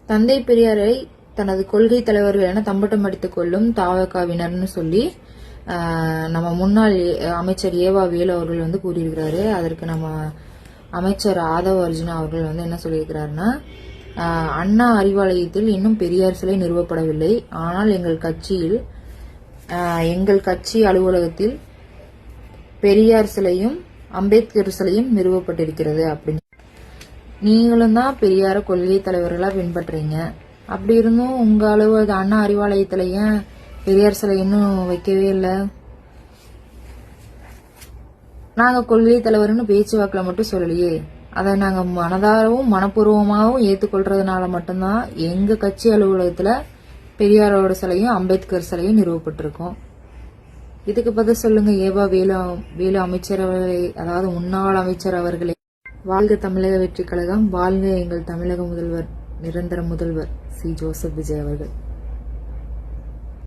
தந்தை பெரியாரை தனது கொள்கை தலைவர்கள் என தம்பட்டம் அடித்துக் கொள்ளும் தாவகாவினர்னு சொல்லி நம்ம முன்னாள் அமைச்சர் ஏவா வேலு அவர்கள் கூறியிருக்கிறாரு. அதற்கு நம்ம அமைச்சர் ஆதவ அர்ஜுனா அவர்கள் என்ன சொல்லியிருக்கிறாருன்னா, அண்ணா அறிவாலயத்தில் இன்னும் பெரியார் சிலை நிறுவப்படவில்லை. ஆனால் எங்கள் கட்சி அலுவலகத்தில் பெரியார் சிலையும் அம்பேத்கர் சிலையும் நிறுவப்பட்டிருக்கிறது அப்படின்னு. நீங்களும் தான் பெரியார கொள்கை தலைவர்களா பின்பற்றீங்க. அப்படி இருந்தும் உங்க அலுவலக அண்ணா அறிவாலயத்துல ஏன் பெரியார் சிலை இன்னும் வைக்கவே இல்லை? நாங்க கொள்கை தலைவர்னு பேச்சுவாக்கில மட்டும் சொல்லலையே, அதை நாங்க மனதாரவும் மனப்பூர்வமாகவும் ஏற்றுக்கொள்றதுனால மட்டும்தான் எங்க கட்சி அலுவலகத்துல பெரியாரோட சிலையும் அம்பேத்கர் சிலையும் நிறுவப்பட்டிருக்கோம். இதுக்கு பதில் சொல்லுங்க ஏவா வேலு அமைச்சர் அவர்களே, அதாவது முன்னாள் அமைச்சர் அவர்களே. வாழ்க தமிழக வெற்றி கழகம், வாழ்க எங்கள் தமிழக முதல்வர், நிரந்தர முதல்வர் சி. ஜோசப் விஜய் அவர்கள்.